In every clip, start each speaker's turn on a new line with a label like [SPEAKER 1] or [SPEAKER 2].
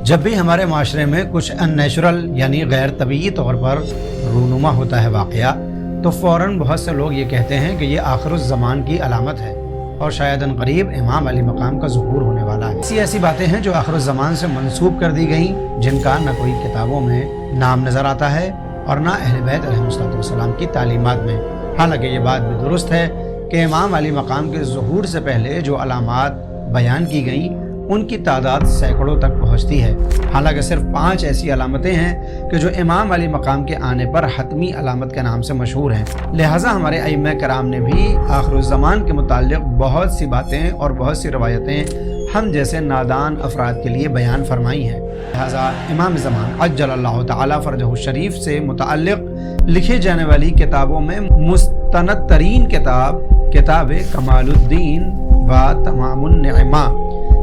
[SPEAKER 1] जब भी हमारे माशरे में कुछ अननेचुरल यानी गैर तबीई तौर पर रूनुमा होता है वाक़या, तो फ़ौरन बहुत से लोग ये कहते हैं कि ये आखिरुज़्ज़मान की अलामत है और शायद अनक़रीब इमाम अली मकाम का ज़ुहूर होने वाला है। ऐसी बातें हैं जो आखिरुज़्ज़मान से मंसूब कर दी गई, जिनका न कोई किताबों में नाम नज़र आता है और न अहले बैत अलैहिस्सलाम की तालीमात में। हालांकि ये बात भी दुरुस्त है कि इमाम अली मकाम के ज़ुहूर से पहले जो अलामात बयान की गई उनकी तादाद सैकड़ों तक पहुँचती है। हालांकि सिर्फ 5 ऐसी अलामतें हैं कि जो इमाम अली मकाम के आने पर हतमी अलामत के नाम से मशहूर हैं। लिहाजा हमारे अइम्मा कराम ने भी आखिरुज़्ज़मान के मुताल्लिक़ बहुत सी बातें और बहुत सी रवायतें हम जैसे नादान अफराद के लिए बयान फरमाई हैं। लिहाजा इमाम ज़मान अज्जलल्लाहु तआला फ़रजहु शरीफ से मुतअल्लिक़ लिखी जाने वाली किताबों में मुस्तनद तरीन किताब कमालुद्दीन व तमामुन निअमा,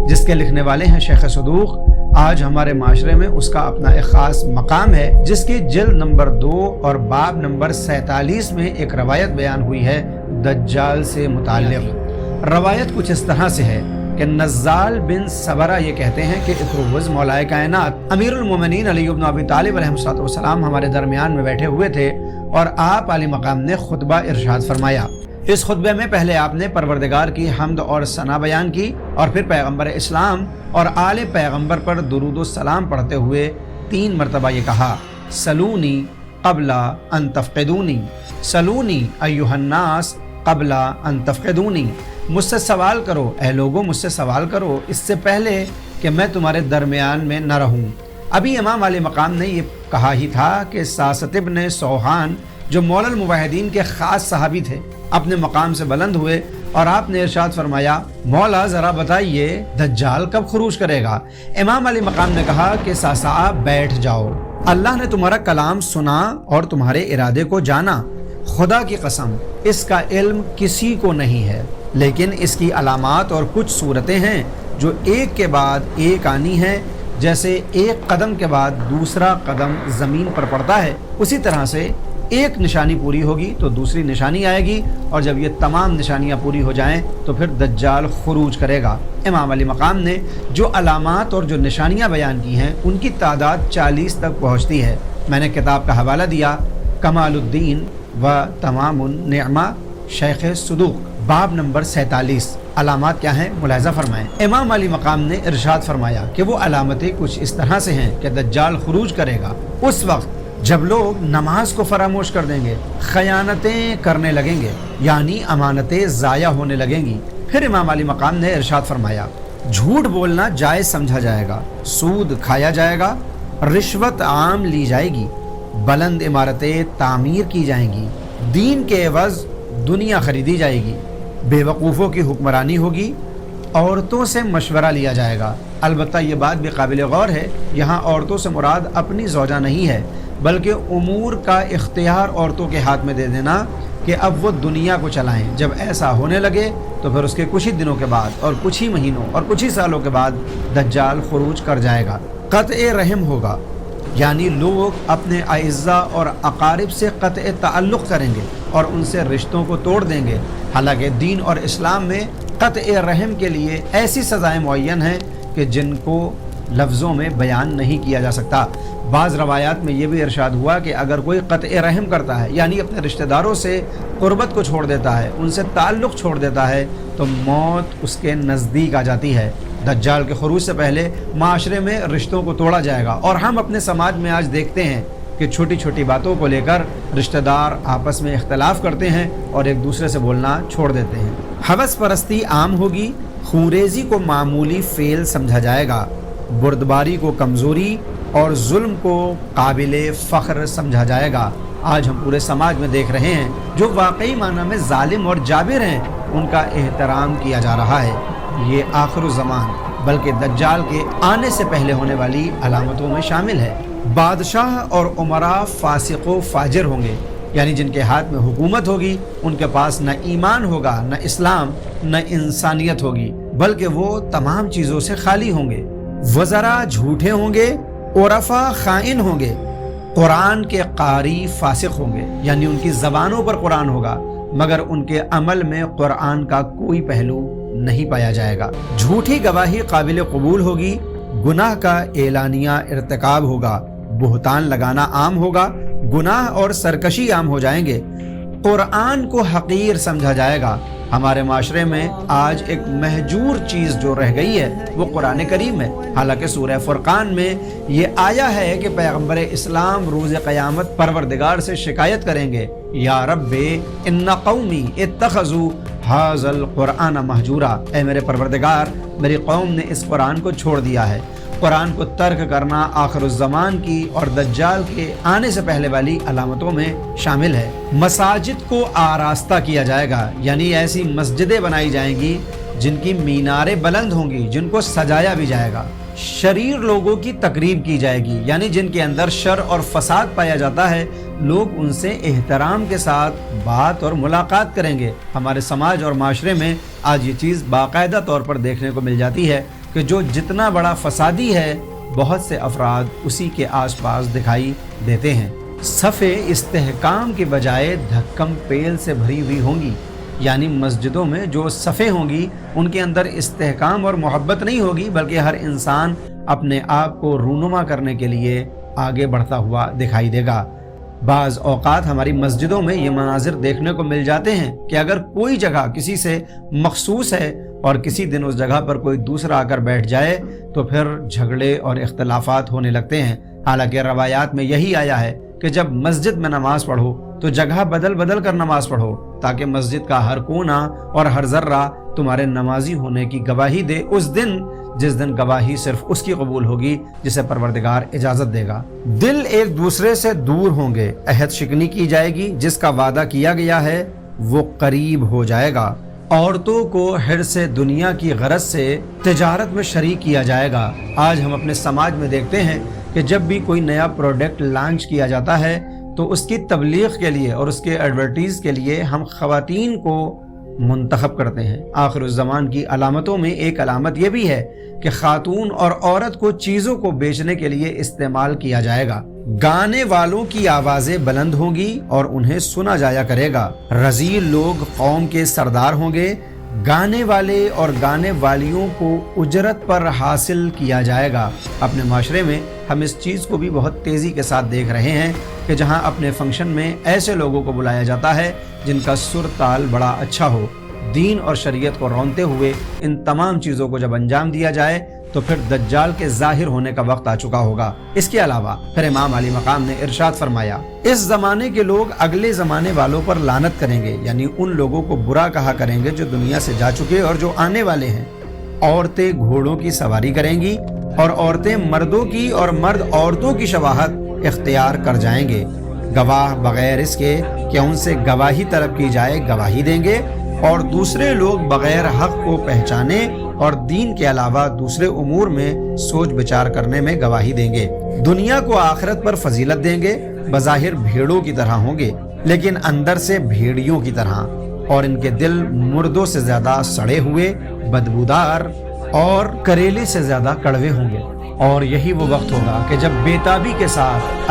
[SPEAKER 1] जिसके लिखने वाले हैं शेख सदूक, आज हमारे माशरे में उसका अपना एक ख़ास मकाम है, जिसकी जिल्द नंबर 2 और बाब नंबर 47 में एक रवायत बयान हुई है दज्जाल से मुताल्लिक़। रवायत कुछ इस तरह से है कि नज़्ज़ाल बिन सबरा ये कहते हैं कि इक्रुवज़ मौलाए कायनात अमीरुल मोमिनीन अली इब्न अबी तालिब अलैहिस्सलाम हमारे दरमियान में बैठे हुए थे और आप अली मकाम ने खुतबा इरशाद फरमाया। इस खुतबे में पहले आपने परवरदिगार की हम्द और सना बयान की और फिर पैगम्बर इस्लाम और आले पैगम्बर पर दुरूद व सलाम पढ़ते हुए 3 मरतबा ये कहा, सलूनी क़ब्ला अन तफ़क़िदूनी, सलूनी अय्युहन्नास क़ब्ला अन तफ़क़िदूनी, मुझसे सवाल करो ए लोगों, मुझसे सवाल करो इससे पहले कि मैं तुम्हारे दरमियान में न रहूं। अभी इमाम अली मकाम ने ये कहा ही था कि सासत इब्न सौहान जो मौलल मुवाहिदीन के ख़ास सहाबी थे अपने मकाम से बुलंद हुए और आपने इरशाद फरमाया, मौला ज़रा बताइए दज्जाल कब खुरूज करेगा। इमाम अली मकाम ने कहा कि सासा बैठ जाओ, अल्लाह ने तुम्हारा कलाम सुना और तुम्हारे इरादे को जाना। खुदा की कसम इसका इल्म किसी को नहीं है, लेकिन इसकी अलामात और कुछ सूरतें हैं जो एक के बाद एक आनी हैं। जैसे एक कदम के बाद दूसरा कदम ज़मीन पर पड़ता है, उसी तरह से एक निशानी पूरी होगी तो दूसरी निशानी आएगी और जब ये तमाम निशानियां पूरी हो जाएं तो फिर दज्जाल खुरूज करेगा। इमाम अली मकाम ने जो अलामात और जो निशानियां बयान की हैं उनकी तादाद 40 तक पहुंचती है। मैंने किताब का हवाला दिया कमालुद्दीन व तमामुन निअमा शेख सदूक, बाब नंबर 47। अलामात क्या हैं मुलाहिज़ा फरमाएं। इमाम अली मकाम ने इरशाद फरमाया कि वो अलामतें कुछ इस तरह से हैं कि दज्जाल खुरूज करेगा उस वक्त जब लोग नमाज को फरामोश कर देंगे, खयानतें करने लगेंगे यानी अमानतें ज़ाया होने लगेंगी। फिर इमाम अली मकाम ने इरशाद फरमाया, झूठ बोलना जायज़ समझा जाएगा, सूद खाया जाएगा, रिश्वत आम ली जाएगी, बुलंद इमारतें तामीर की जाएंगी, दीन के एवज़ दुनिया खरीदी जाएगी, बेवकूफ़ों की हुक्मरानी होगी, औरतों से मशवरा लिया जाएगा। अलबत्ता ये बात भी काबिल गौर है, यहाँ औरतों से मुराद अपनी ज़ौजा नहीं है, बल्कि उमूर का इख्तियार औरतों के हाथ में दे देना कि अब वो दुनिया को चलाएं। जब ऐसा होने लगे तो फिर उसके कुछ ही दिनों के बाद और कुछ ही महीनों और कुछ ही सालों के बाद दज्जाल खुरूज कर जाएगा। क़त्ए रहम होगा यानी लोग अपने अइज़्ज़ा और अकारिब से क़त्ए ताल्लुक़ करेंगे और उनसे रिश्तों को तोड़ देंगे। हालांकि दीन और इस्लाम में क़त्ए रहम के लिए ऐसी सज़ाएँ मुअय्यन हैं कि जिनको लफ्ज़ों में बयान नहीं किया जा सकता। बाज़ रवायात में ये भी इरशाद हुआ कि अगर कोई क़त्ए रहम करता है यानी अपने रिश्तेदारों से क़ुर्बत को छोड़ देता है, उनसे ताल्लुक़ छोड़ देता है, तो मौत उसके नज़दीक आ जाती है। दज्जाल के खुरूज से पहले माशरे में रिश्तों को तोड़ा जाएगा और हम अपने समाज में आज देखते हैं कि छोटी छोटी बातों को लेकर रिश्तेदार आपस में इख्तलाफ करते हैं और एक दूसरे से बोलना छोड़ देते हैं। हवस परस्ती आम होगी, खूरेज़ी को मामूली फ़ेल समझा जाएगा, बुर्दबारी को कमज़ोरी और जुल्म को काबिले फ़ख्र समझा जाएगा। आज हम पूरे समाज में देख रहे हैं जो वाकई माना में जालिम और जाबिर हैं उनका एहतराम किया जा रहा है। ये आखिरुज़्ज़मान बल्कि दज्जाल के आने से पहले होने वाली अलामतों में शामिल है। बादशाह और उमरा फासिक व फाजिर होंगे यानी जिनके हाथ में हुकूमत होगी उनके पास न ईमान होगा, न इस्लाम, न इंसानियत होगी, बल्कि वो तमाम चीज़ों से खाली होंगे। वज़रा झूठे होंगे, उरफा खाइन होंगे, कुरान के कारी फासिक होंगे यानी उनकी ज़बानों पर कुरान होगा मगर उनके अमल में कुरान का कोई पहलू नहीं पाया जाएगा। झूठी गवाही काबिल कबूल होगी, गुनाह का एलानिया इर्तिकाब होगा, बुहतान लगाना आम होगा, गुनाह और सरकशी आम हो जाएंगे, कुरान को हकीर समझा जाएगा। हमारे माशरे में आज एक महजूर चीज़ जो रह गई है वो कुरान करीम है। हालांकि सूरह फुरकान में ये आया है कि पैगम्बर इस्लाम रोज़ क़यामत परवरदिगार से शिकायत करेंगे, या रब्बे इन्ना कौमी इत्तखज़ू हाज़ल कुरान महजूरा, ए मेरे परवरदिगार मेरी कौम ने इस कुरान को छोड़ दिया है। कुरान को तर्क करना आखिरुज़्ज़मान की और दज्जाल के आने से पहले वाली अलामतों में शामिल है। मसाजिद को आरास्ता किया जाएगा, यानी ऐसी मस्जिदें बनाई जाएंगी जिनकी मीनारें बुलंद होंगी, जिनको सजाया भी जाएगा। शरीर लोगों की तकरीब की जाएगी, यानी जिनके अंदर शर और फसाद पाया जाता है, लोग उनसे एहतराम के साथ बात और मुलाकात करेंगे। हमारे समाज और माशरे में आज ये चीज़ बाकायदा तौर पर देखने को मिल जाती है कि जो जितना बड़ा फसादी है, बहुत से अफराद उसी के आसपास दिखाई देते हैं। सफ़े इस्तेहकाम के बजाय धक्कम पेल से भरी हुई होंगी, यानी मस्जिदों में जो सफ़े होंगी उनके अंदर इस्तेहकाम और मोहब्बत नहीं होगी, बल्कि हर इंसान अपने आप को रूनुमा करने के लिए आगे बढ़ता हुआ दिखाई देगा। बाज़ औक़ात हमारी मस्जिदों में ये मनाजिर देखने को मिल जाते हैं कि अगर कोई जगह किसी से मखसूस है और किसी दिन उस जगह पर कोई दूसरा आकर बैठ जाए तो फिर झगड़े और इख्तलाफात होने लगते हैं। हालांकि रवायात में यही आया है कि जब मस्जिद में नमाज पढ़ो तो जगह बदल बदल कर नमाज पढ़ो, ताकि मस्जिद का हर कोना और हर जर्रा तुम्हारे नमाजी होने की गवाही दे उस दिन, जिस दिन गवाही सिर्फ उसकी कबूल होगी जिसे परवरदिगार इजाजत देगा। दिल एक दूसरे से दूर होंगे, अहद शिकनी की जाएगी, जिसका वादा किया गया है वो करीब हो जाएगा। औरतों को हिर्से दुनिया की गरज से तिजारत में शरीक किया जाएगा। आज हम अपने समाज में देखते हैं कि जब भी कोई नया प्रोडक्ट लॉन्च किया जाता है तो उसकी तबलीग के लिए और उसके एडवर्टीज के लिए हम खवातीन को मुंतखब करते हैं। आखिरुज़्ज़मान की अलामतों में एक अलामत यह भी है कि खातून और औरत को चीज़ों को बेचने के लिए इस्तेमाल किया जाएगा। गाने वालों की आवाज़ें बुलंद होंगी और उन्हें सुना जाया करेगा। रज़ील लोग कौम के सरदार होंगे। गाने वाले और गाने वालियों को उजरत पर हासिल किया जाएगा। अपने माशरे में हम इस चीज़ को भी बहुत तेज़ी के साथ देख रहे हैं कि जहां अपने फंक्शन में ऐसे लोगों को बुलाया जाता है जिनका सुर ताल बड़ा अच्छा हो। दीन और शरीयत को रौनते हुए इन तमाम चीज़ों को जब अंजाम दिया जाए तो फिर दज्जाल के जाहिर होने का वक्त आ चुका होगा। इसके अलावा फिर इमाम अली मकाम ने इरशाद फरमाया, इस ज़माने के लोग अगले ज़माने वालों पर लानत करेंगे, यानी उन लोगों को बुरा कहा करेंगे जो दुनिया से जा चुके और जो आने वाले हैं। औरतें घोड़ों की सवारी करेंगी और औरतें मर्दों की और मर्द औरतों की शबाहत इख्तियार कर जाएंगे। गवाह बगैर इसके कि उनसे गवाही तलब की जाए गवाही देंगे और दूसरे लोग बगैर हक को पहचाने और दीन के अलावा दूसरे उमूर में सोच विचार करने में गवाही देंगे। दुनिया को आखिरत पर फजीलत देंगे। बज़ाहिर भेड़ों की तरह होंगे लेकिन अंदर से भेड़ियों की तरह, और इनके दिल मुर्दों से ज्यादा सड़े हुए, बदबूदार और करेले से ज्यादा कड़वे होंगे। और यही वो वक्त होगा कि जब बेताबी के साथ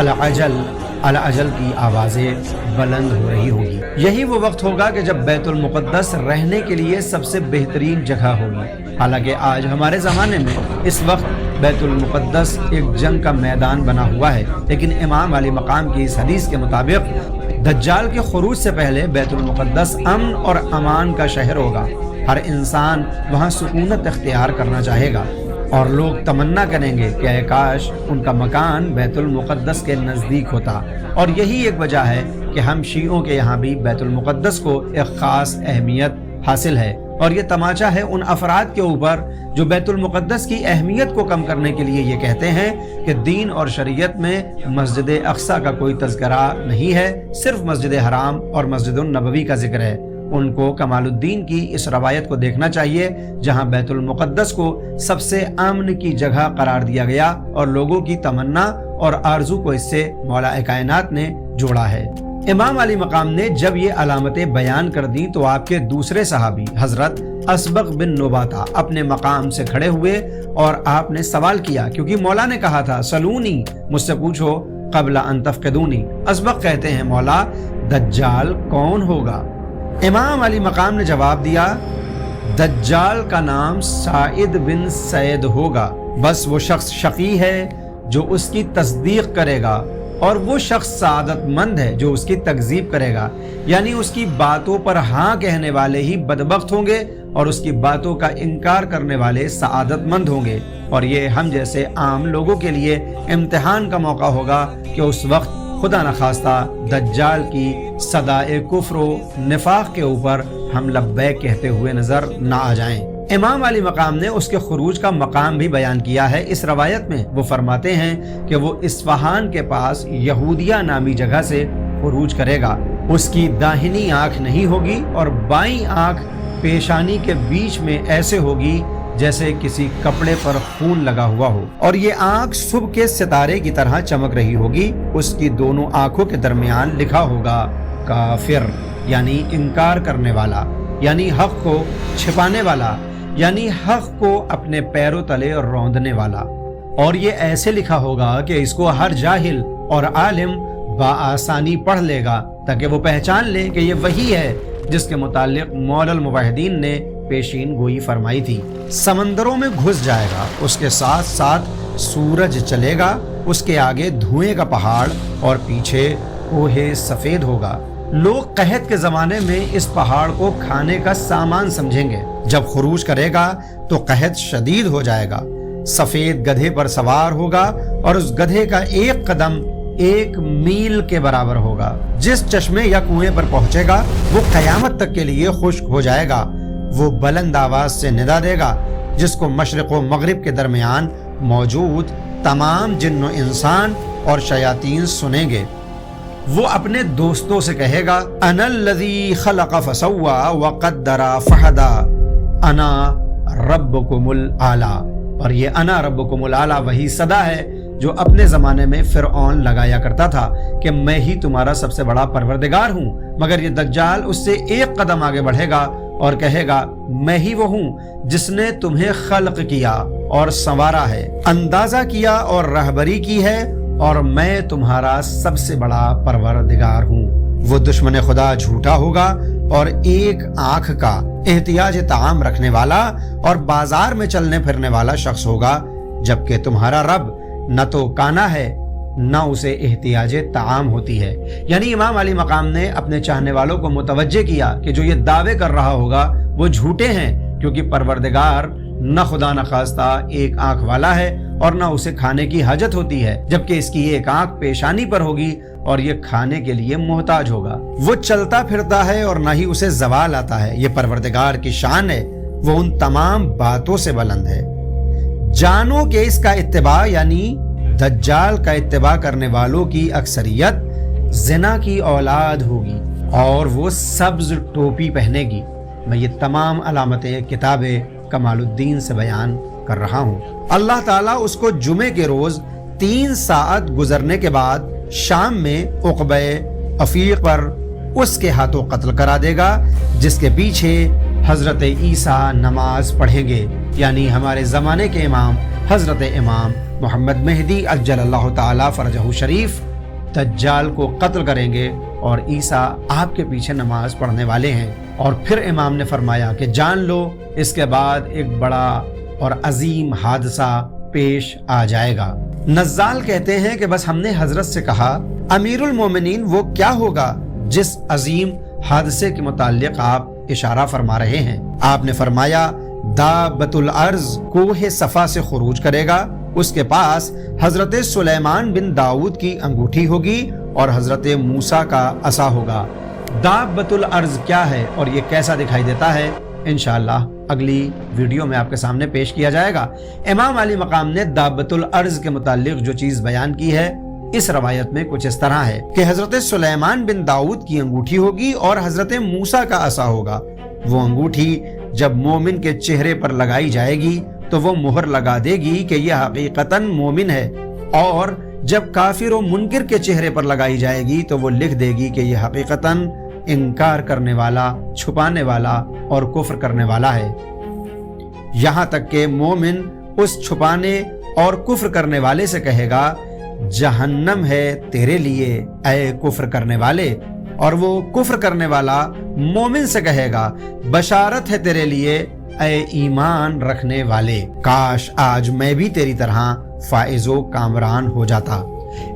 [SPEAKER 1] अल अजल की आवाज़ें बुलंद हो रही होगी। यही वो वक्त होगा कि जब बैतुल मुक़द्दस रहने के लिए सबसे बेहतरीन जगह होगी। हालांकि आज हमारे ज़माने में इस वक्त बैतुल मुक़द्दस एक जंग का मैदान बना हुआ है, लेकिन इमाम अली मकाम की इस हदीस के मुताबिक दज्जाल के खुरूज से पहले बैतुल मुक़द्दस अमन और अमान का शहर होगा। हर इंसान वहाँ सुकूनत इख्तियार करना चाहेगा और लोग तमन्ना करेंगे कि ऐ काश उनका मकान बैतुल मुक़द्दस के नज़दीक होता। और यही एक वजह है कि हम शीओं के यहाँ भी बैतुल मुक़द्दस को एक ख़ास अहमियत हासिल है। और ये तमाचा है उन अफराद के ऊपर जो बैतुल मुक़द्दस की अहमियत को कम करने के लिए ये कहते हैं कि दीन और शरीयत में मस्जिद अक़सा का कोई तज़किरा नहीं है, सिर्फ मस्जिद हराम और मस्जिद नबवी का जिक्र है। उनको कमालुद्दीन की इस रवायत को देखना चाहिए जहां बैतुल मुक़द्दस को सबसे अमन की जगह करार दिया गया और लोगों की तमन्ना और आरजू को इससे मौला कायनात ने जोड़ा है। इमाम अली मकाम ने जब ये अलामतें बयान कर दी तो आपके दूसरे सहाबी हजरत असबग बिन नुबाता अपने मकाम से खड़े हुए और आपने सवाल किया, क्योंकि मौला ने कहा था सलूनी, मुझसे पूछो क़ब्ल अन तफ़क़िदूनी। असबग कहते हैं, मौला दज्जाल कौन होगा? इमाम अली मकाम ने जवाब दिया, दज्जाल का नाम साइद बिन सैद होगा। बस वो शख्स शकी है जो उसकी तस्दीक करेगा और वो शख्स सआदतमंद है जो उसकी तकजीब करेगा। यानी उसकी बातों पर हाँ कहने वाले ही बदबख्त होंगे और उसकी बातों का इनकार करने वाले सआदतमंद होंगे। और ये हम जैसे आम लोगों के लिए इम्तिहान का मौका होगा कि उस वक्त खुदा न खास्ता दज्जाल की सदाए कुफ्र निफाक के ऊपर हम लब्बैक कहते हुए नजर ना आ जाएं। इमाम अली मकाम ने उसके खुरूज का मकाम भी बयान किया है। इस रवायत में वो फरमाते हैं कि वो इस्फहान के पास यहूदिया नामी जगह से खुरूज करेगा। उसकी दाहिनी आंख नहीं होगी और बाईं आंख पेशानी के बीच में ऐसे होगी जैसे किसी कपड़े पर खून लगा हुआ हो, और ये आंख सुबह के सितारे की तरह चमक रही होगी। उसकी दोनों आंखों के दरमियान लिखा होगा काफिर, यानी इनकार करने वाला, यानी हक को छिपाने वाला, यानी हक को अपने पैरों तले रौंदने वाला। और ये ऐसे लिखा होगा कि इसको हर जाहिल और आलिम बाआसानी पढ़ लेगा ताकि वो पहचान ले कि ये वही है जिसके मुतालिक मौलल मुवाहिदीन ने पेशीन गोई फरमाई थी। समंदरों में घुस जाएगा, उसके साथ साथ सूरज चलेगा, उसके आगे धुएं का पहाड़ और पीछे कोहे सफेद होगा। लोग कहत के जमाने में इस पहाड़ को खाने का सामान समझेंगे। जब खुरूज करेगा तो कहत शदीद हो जाएगा। सफेद गधे पर सवार होगा और उस गधे का एक कदम 1 मील के बराबर होगा। जिस चश्मे या कुएं पर पहुंचेगा वो कयामत तक के लिए खुश्क हो जाएगा। वो बुलंद आवाज से निदा देगा जिसको मशरिक व मगरिब के दरमियान मौजूद तमाम जिन्न इंसान और शयातीन सुनेंगे। वो अपने दोस्तों से कहेगा अनल्लज़ी खलक़ फसव्वा व क़द्दरा फहदा अना रब्बुकुमुल आला। और ये अना रब्बुकुमुल आला वही सदा है जो अपने जमाने में फिरऔन लगाया करता था कि मैं ही तुम्हारा सबसे बड़ा परवरदिगार हूँ। मगर ये दज्जाल उससे एक कदम आगे बढ़ेगा और कहेगा मैं ही वो हूँ जिसने तुम्हें खल्क किया और संवारा है, अंदाजा किया और रहबरी की है, और मैं तुम्हारा सबसे बड़ा परवरदिगार हूँ। वो दुश्मन खुदा झूठा होगा और एक आंख का एहतियाज ताम रखने वाला और बाजार में चलने फिरने वाला शख्स होगा, जबकि तुम्हारा रब न तो काना है न उसे एहतियाज ताम होती है। यानी इमाम अली मकाम ने अपने चाहने वालों को मुतवज्जे किया कि जो ये दावे कर रहा होगा वो झूठे हैं, क्योंकि परवरदिगार न खुदा न खास्ता एक आंख वाला है और न उसे खाने की हाजत होती है, जबकि इसकी एक आंख पेशानी पर होगी और ये खाने के लिए मोहताज होगा। वो चलता फिरता है और न ही उसे जवाल आता है। ये परवरदिगार की शान है, वो उन तमाम बातों से बुलंद है। जानो कि इसका इत्तिबा यानी दज्जाल का इत्तिबा करने वालों की अक्सरियत ज़िना की औलाद होगी और वो सब्ज टोपी पहनेगी। मैं ये तमाम अलामतें किताबे कमालुद्दीन से बयान कर रहा हूँ। अल्लाह ताला उसको जुमे के रोज 3 साअत गुजरने के बाद शाम में उक़बे अफीक पर उसके हाथों कत्ल करा देगा, जिसके पीछे हजरत ईसा नमाज पढ़ेंगे। यानी हमारे ज़माने के इमाम हजरत इमाम मोहम्मद मेहदी अज्जलल्लाहु ताला फरजहु शरीफ दज्जाल को कत्ल करेंगे और ईसा आपके पीछे नमाज पढ़ने वाले हैं। और फिर इमाम ने फरमाया कि जान लो इसके बाद एक बड़ा और अजीम हादसा पेश आ जाएगा। नज़्ज़ाल कहते हैं कि बस हमने हजरत से कहा अमीरुल मोमिनीन वो क्या होगा जिस अजीम हादसे के मुताल्लिक आप इशारा फरमा रहे हैं। आपने फरमाया दाबतुल अर्ज कोहे सफा से खुरूज करेगा, उसके पास हजरत सुलेमान बिन दाऊद की अंगूठी होगी और हजरत मूसा का असा होगा। दाबतुल अर्ज क्या है और ये कैसा दिखाई देता है, इंशाअल्लाह अगली वीडियो में आपके सामने पेश किया जाएगा। इमाम अली मकाम ने दाबतुल अर्ज के मुताल्लिक जो चीज बयान की है इस रवायत में कुछ इस तरह है कि हजरत सुलेमान बिन दाऊद की अंगूठी होगी और हजरत मूसा का असा होगा। वो अंगूठी जब मोमिन के चेहरे पर लगाई जाएगी तो वो मुहर लगा देगी कि यह हकीकतन मोमिन है, और जब काफिर और मुनकिर के चेहरे पर लगाई जाएगी तो वो लिख देगी कि यह हकीकतन इनकार करने वाला, छुपाने वाला और कुफ्र करने वाला है। यहाँ तक कि मोमिन उस छुपाने और कुफ्र करने वाले से कहेगा जहन्नम है तेरे लिए ऐ कुफ्र करने वाले, और वो कुफ्र करने वाला मोमिन से कहेगा बशारत है तेरे लिए اے ایمان رکھنے والے، کاش آج میں بھی تیری طرح فائز و کامران ہو جاتا۔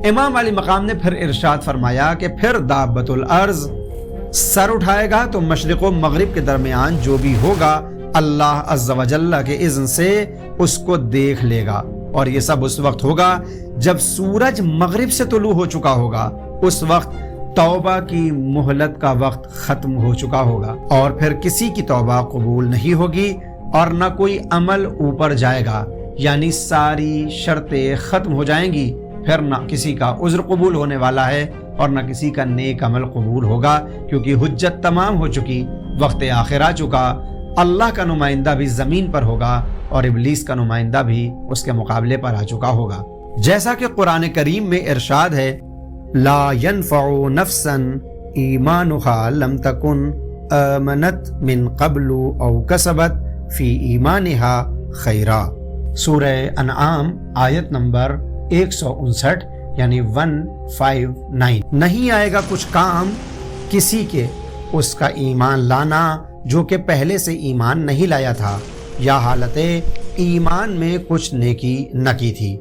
[SPEAKER 1] امام علی مقام نے پھر ارشاد فرمایا کہ پھر دابۃ الارض سر اٹھائے گا تو مشرق و مغرب کے درمیان جو بھی ہوگا اللہ عز و جل کے اذن سے اس کو دیکھ لے گا، اور یہ سب اس وقت ہوگا جب سورج مغرب سے طلوع ہو چکا ہوگا۔ اس وقت توبہ کی مہلت کا وقت ختم ہو چکا ہوگا، اور پھر کسی کی توبہ قبول نہیں ہوگی اور نہ کوئی عمل اوپر جائے گا، یعنی ساری شرطیں ختم ہو جائیں گی۔ پھر نہ کسی کا عذر قبول ہونے والا ہے اور نہ کسی کا نیک عمل قبول ہوگا، کیونکہ حجت تمام ہو چکی، وقت آخر آ چکا۔ اللہ کا نمائندہ بھی زمین پر ہوگا اور ابلیس کا نمائندہ بھی اس کے مقابلے پر آ چکا ہوگا۔ جیسا کہ قرآن کریم میں ارشاد ہے، لا ينفع نفسا ایمانها لم تکن آمنت من قبل او کسبت فی ایمانها خیرا۔ سورہ انعام آیت نمبر 159 یعنی 159۔ نہیں آئے گا کچھ کام کسی کے اس کا ایمان لانا جو کہ پہلے سے ایمان نہیں لایا تھا یا حالت ایمان میں کچھ نیکی نہ کی تھی۔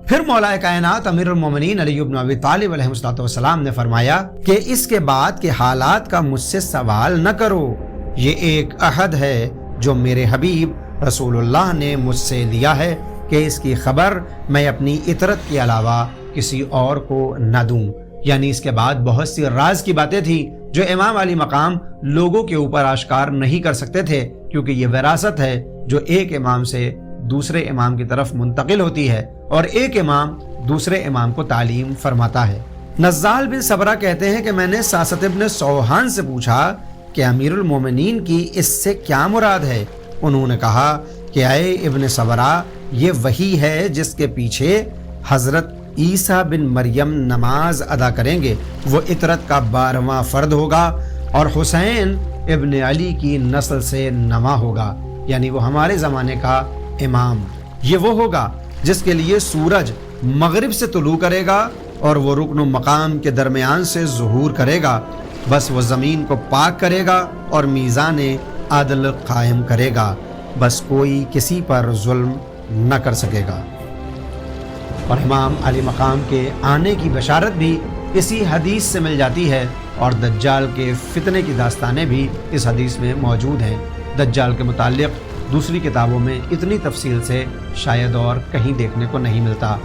[SPEAKER 1] پھر مولا کائنات امیر المومنین علی بن ابی طالب علیہ السلام نے فرمایا کہ اس کے بعد کے حالات کا مجھ سے سوال نہ کرو، یہ ایک عہد ہے جو میرے حبیب رسول اللہ نے مجھ سے لیا ہے کہ اس کی خبر میں اپنی اطرت کے علاوہ کسی اور کو نہ دوں۔ یعنی اس کے بعد بہت سی راز کی باتیں تھیں جو امام علی مقام لوگوں کے اوپر آشکار نہیں کر سکتے تھے، کیونکہ یہ وراثت ہے جو ایک امام سے دوسرے امام کی طرف منتقل ہوتی ہے اور ایک امام دوسرے امام کو تعلیم فرماتا ہے۔ نزال بن صبرہ کہتے ہیں کہ میں نے ساست ابن سوحان سے پوچھا کہ امیر المومنین کی اس سے کیا مراد ہے؟ انہوں نے کہا کہ اے ابن صبرہ، یہ وہی ہے جس کے پیچھے حضرت عیسیٰ بن مریم نماز ادا کریں گے، وہ اطرت کا 12واں فرد ہوگا اور حسین ابن علی کی نسل سے نواں ہوگا، یعنی وہ ہمارے زمانے کا امام۔ یہ وہ ہوگا جس کے لیے سورج مغرب سے طلوع کرے گا اور وہ رکن و مقام کے درمیان سے ظہور کرے گا، بس وہ زمین کو پاک کرے گا اور میزان عدل قائم کرے گا، بس کوئی کسی پر ظلم نہ کر سکے گا۔ اور امام علی مقام کے آنے کی بشارت بھی اسی حدیث سے مل جاتی ہے، اور دجال کے فتنے کی داستانیں بھی اس حدیث میں موجود ہیں۔ دجال کے متعلق دوسری کتابوں میں اتنی تفصیل سے شاید اور کہیں دیکھنے کو نہیں ملتا۔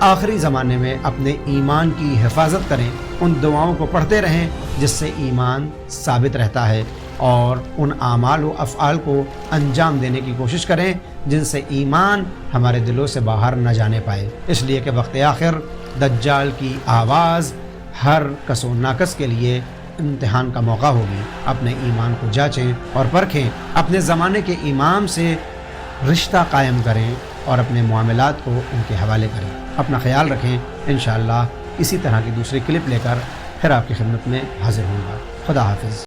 [SPEAKER 1] آخری زمانے میں اپنے ایمان کی حفاظت کریں، ان دعاؤں کو پڑھتے رہیں جس سے ایمان ثابت رہتا ہے، اور ان اعمال و افعال کو انجام دینے کی کوشش کریں جن سے ایمان ہمارے دلوں سے باہر نہ جانے پائے، اس لیے کہ وقت آخر دجال کی آواز ہر کس و ناکس کے لیے امتحان کا موقع ہوگی۔ اپنے ایمان کو جانچیں اور پرکھیں، اپنے زمانے کے امام سے رشتہ قائم کریں اور اپنے معاملات کو ان کے حوالے کریں۔ اپنا خیال رکھیں، انشاءاللہ اسی طرح کی دوسری کلپ لے کر پھر آپ کی خدمت میں حاضر ہوں گا۔ خدا حافظ۔